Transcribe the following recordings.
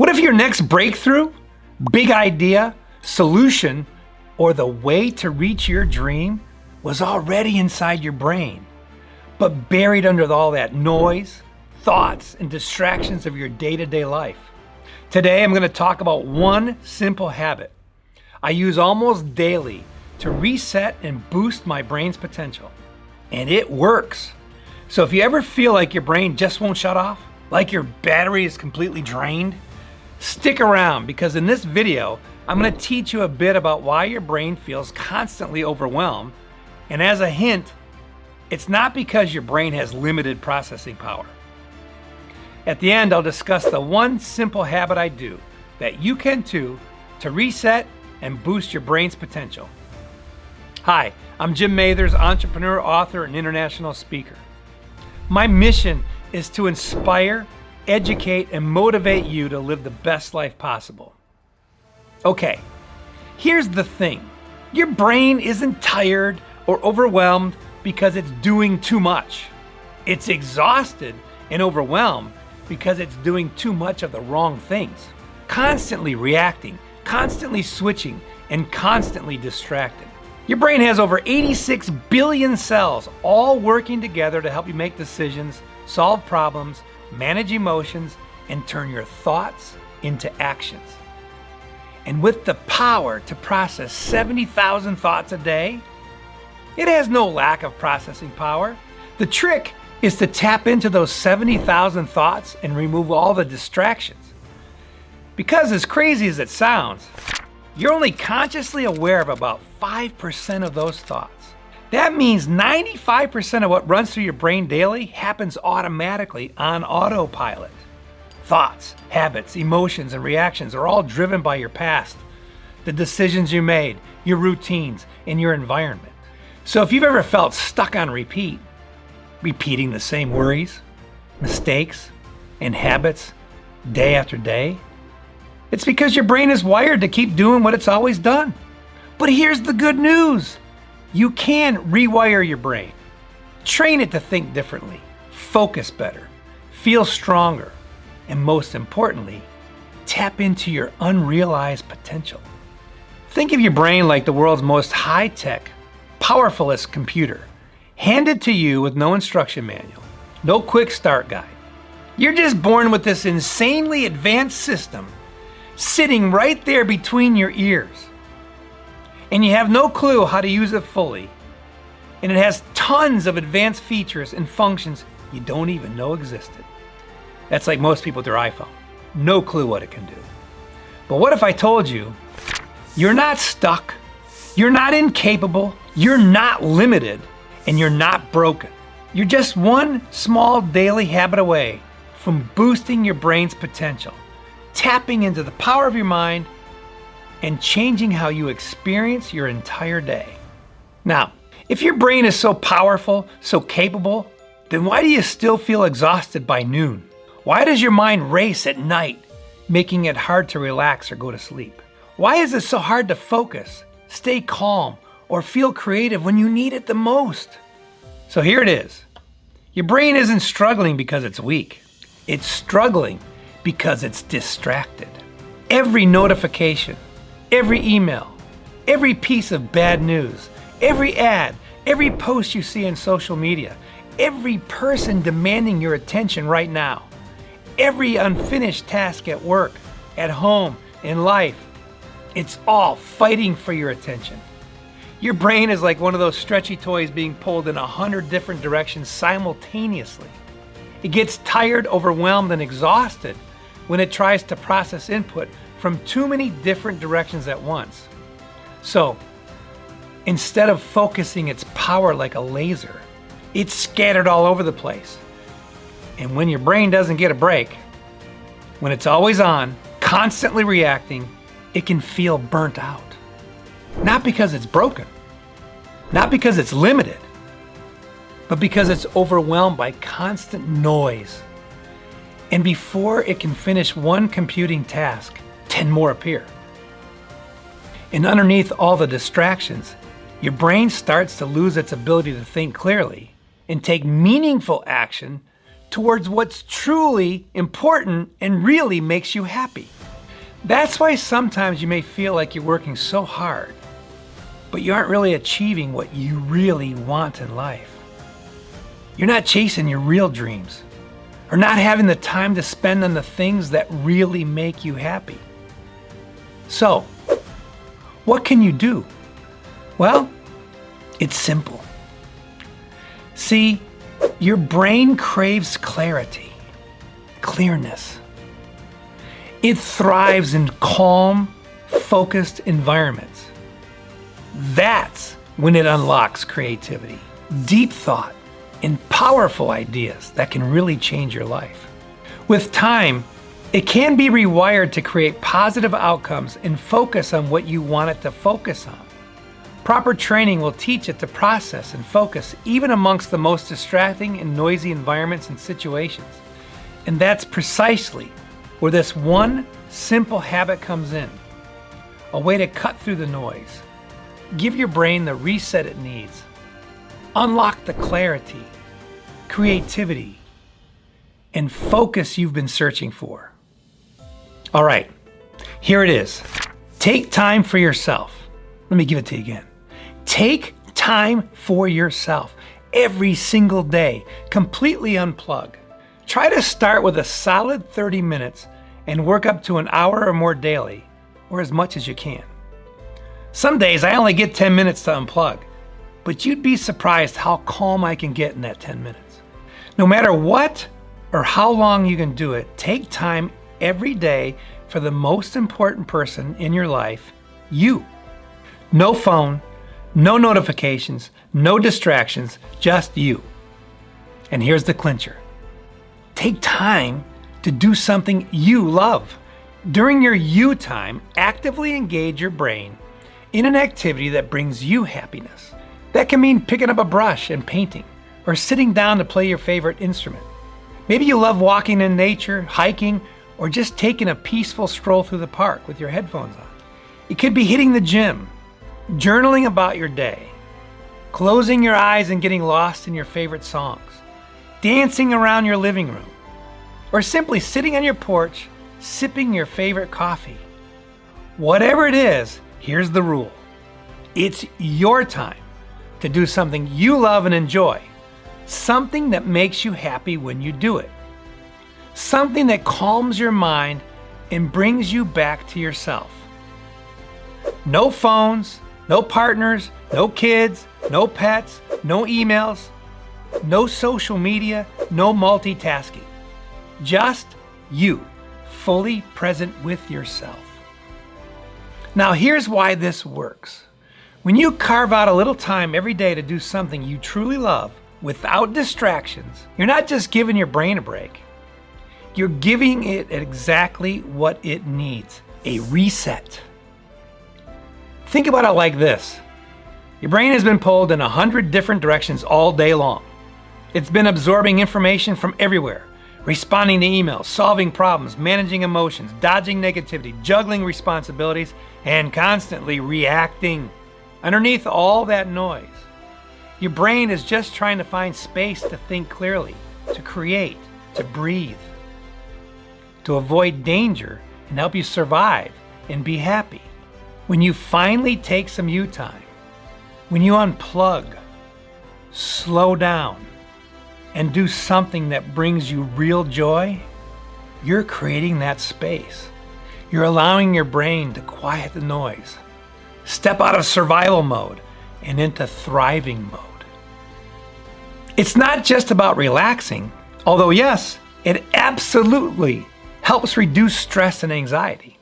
What if your next breakthrough, big idea, solution, or the way to reach your dream was already inside your brain, but buried under all that noise, thoughts, and distractions of your day-to-day life? Today, I'm going to talk about one simple habit I use almost daily to reset and boost my brain's potential. And it works. So if you ever feel like your brain just won't shut off, like your battery is completely drained, stick around, because in this video, I'm going to teach you a bit about why your brain feels constantly overwhelmed. And as a hint, it's not because your brain has limited processing power. At the end, I'll discuss the one simple habit I do that you can too to reset and boost your brain's potential. Hi, I'm Jim Mathers, entrepreneur, author, and international speaker. My mission is to inspire, educate, and motivate you to live the best life possible. Okay, here's the thing. Your brain isn't tired or overwhelmed because it's doing too much. It's exhausted and overwhelmed because it's doing too much of the wrong things. Constantly reacting, constantly switching, and constantly distracted. Your brain has over 86 billion cells all working together to help you make decisions, solve problems, manage emotions, and turn your thoughts into actions. And with the power to process 70,000 thoughts a day, it has no lack of processing power. The trick is to tap into those 70,000 thoughts and remove all the distractions. Because as crazy as it sounds, you're only consciously aware of about 5% of those thoughts. That means 95% of what runs through your brain daily happens automatically on autopilot. Thoughts, habits, emotions, and reactions are all driven by your past, the decisions you made, your routines, and your environment. So if you've ever felt stuck on repeat, repeating the same worries, mistakes, and habits day after day, it's because your brain is wired to keep doing what it's always done. But here's the good news. You can rewire your brain. Train it to think differently, focus better, feel stronger, and most importantly, tap into your unrealized potential. Think of your brain like the world's most high-tech, powerfulest computer, handed to you with no instruction manual, no quick start guide. You're just born with this insanely advanced system sitting right there between your ears. And you have no clue how to use it fully. And it has tons of advanced features and functions you don't even know existed. That's like most people with their iPhone. No clue what it can do. But what if I told you, you're not stuck, you're not incapable, you're not limited, and you're not broken. You're just one small daily habit away from boosting your brain's potential, tapping into the power of your mind, and changing how you experience your entire day. Now, if your brain is so powerful, so capable, then why do you still feel exhausted by noon? Why does your mind race at night, making it hard to relax or go to sleep? Why is it so hard to focus, stay calm, or feel creative when you need it the most? So here it is. Your brain isn't struggling because it's weak. It's struggling because it's distracted. Every notification, every email, every piece of bad news, every ad, every post you see in social media, every person demanding your attention right now, every unfinished task at work, at home, in life, it's all fighting for your attention. Your brain is like one of those stretchy toys being pulled in 100 different directions simultaneously. It gets tired, overwhelmed, and exhausted when it tries to process input from too many different directions at once. So, instead of focusing its power like a laser, it's scattered all over the place. And when your brain doesn't get a break, when it's always on, constantly reacting, it can feel burnt out. Not because it's broken, not because it's limited, but because it's overwhelmed by constant noise. And before it can finish one computing task, 10 more appear. And underneath all the distractions, your brain starts to lose its ability to think clearly and take meaningful action towards what's truly important and really makes you happy. That's why sometimes you may feel like you're working so hard, but you aren't really achieving what you really want in life. You're not chasing your real dreams, or not having the time to spend on the things that really make you happy. So, what can you do? Well, it's simple. See, your brain craves clarity, clearness. It thrives in calm, focused environments. That's when it unlocks creativity, deep thought, and powerful ideas that can really change your life. With time, it can be rewired to create positive outcomes and focus on what you want it to focus on. Proper training will teach it to process and focus even amongst the most distracting and noisy environments and situations. And that's precisely where this one simple habit comes in. A way to cut through the noise. Give your brain the reset it needs. Unlock the clarity, creativity, and focus you've been searching for. All right, here it is. Take time for yourself. Let me give it to you again. Take time for yourself every single day. Completely unplug. Try to start with a solid 30 minutes and work up to an hour or more daily, or as much as you can. Some days I only get 10 minutes to unplug, but you'd be surprised how calm I can get in that 10 minutes. No matter what or how long you can do it, take time every day for the most important person in your life, you. No phone, no notifications, no distractions, just you. And here's the clincher. Take time to do something you love. During your you time, actively engage your brain in an activity that brings you happiness. That can mean picking up a brush and painting, or sitting down to play your favorite instrument. Maybe you love walking in nature, hiking, or just taking a peaceful stroll through the park with your headphones on. It could be hitting the gym, journaling about your day, closing your eyes and getting lost in your favorite songs, dancing around your living room, or simply sitting on your porch, sipping your favorite coffee. Whatever it is, here's the rule. It's your time to do something you love and enjoy, something that makes you happy when you do it, something that calms your mind and brings you back to yourself. No phones, no partners, no kids, no pets, no emails, no social media, no multitasking. Just you, fully present with yourself. Now here's why this works. When you carve out a little time every day to do something you truly love without distractions, you're not just giving your brain a break. You're giving it exactly what it needs, a reset. Think about it like this. Your brain has been pulled in 100 different directions all day long. It's been absorbing information from everywhere, responding to emails, solving problems, managing emotions, dodging negativity, juggling responsibilities, and constantly reacting. Underneath all that noise, your brain is just trying to find space to think clearly, to create, to breathe, to avoid danger and help you survive and be happy. When you finally take some you time, when you unplug, slow down, and do something that brings you real joy, you're creating that space. You're allowing your brain to quiet the noise, step out of survival mode and into thriving mode. It's not just about relaxing, although yes, it absolutely helps reduce stress and anxiety.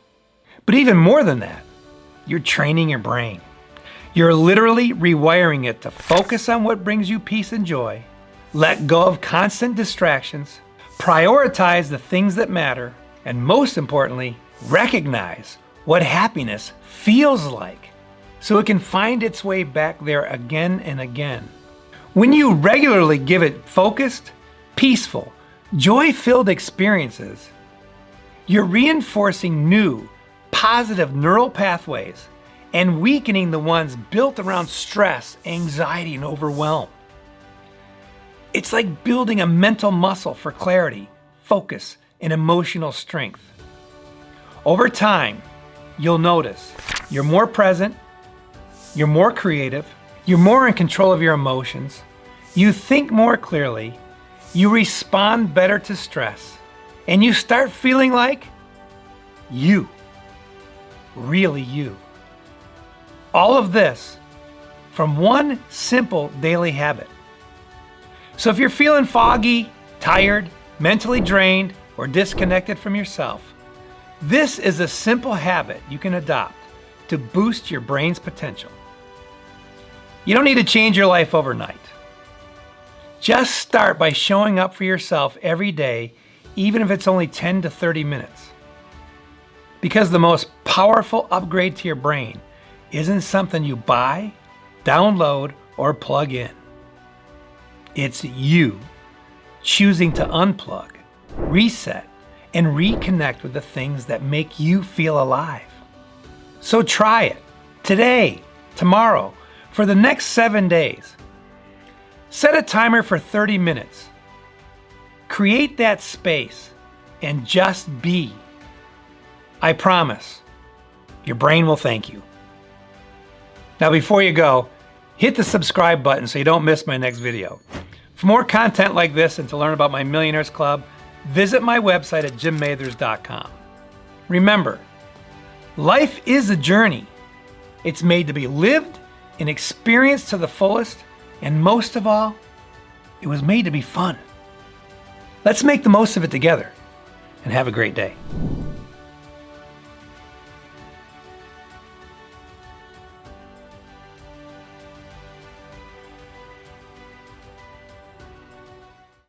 But even more than that, you're training your brain. You're literally rewiring it to focus on what brings you peace and joy, let go of constant distractions, prioritize the things that matter, and most importantly, recognize what happiness feels like so it can find its way back there again and again. When you regularly give it focused, peaceful, joy-filled experiences, you're reinforcing new, positive neural pathways and weakening the ones built around stress, anxiety, and overwhelm. It's like building a mental muscle for clarity, focus, and emotional strength. Over time, you'll notice you're more present, you're more creative, you're more in control of your emotions, you think more clearly, you respond better to stress, and you start feeling like you. Really you. All of this from one simple daily habit. So if you're feeling foggy, tired, mentally drained, or disconnected from yourself, this is a simple habit you can adopt to boost your brain's potential. You don't need to change your life overnight. Just start by showing up for yourself every day, even if it's only 10 to 30 minutes. Because the most powerful upgrade to your brain isn't something you buy, download, or plug in. It's you choosing to unplug, reset, and reconnect with the things that make you feel alive. So try it today, tomorrow, for the next 7 days. Set a timer for 30 minutes. Create that space and just be. I promise, your brain will thank you. Now before you go, hit the subscribe button so you don't miss my next video. For more content like this and to learn about my Millionaires Club, visit my website at jimmathers.com. Remember, life is a journey. It's made to be lived and experienced to the fullest, and most of all, it was made to be fun. Let's make the most of it together and have a great day.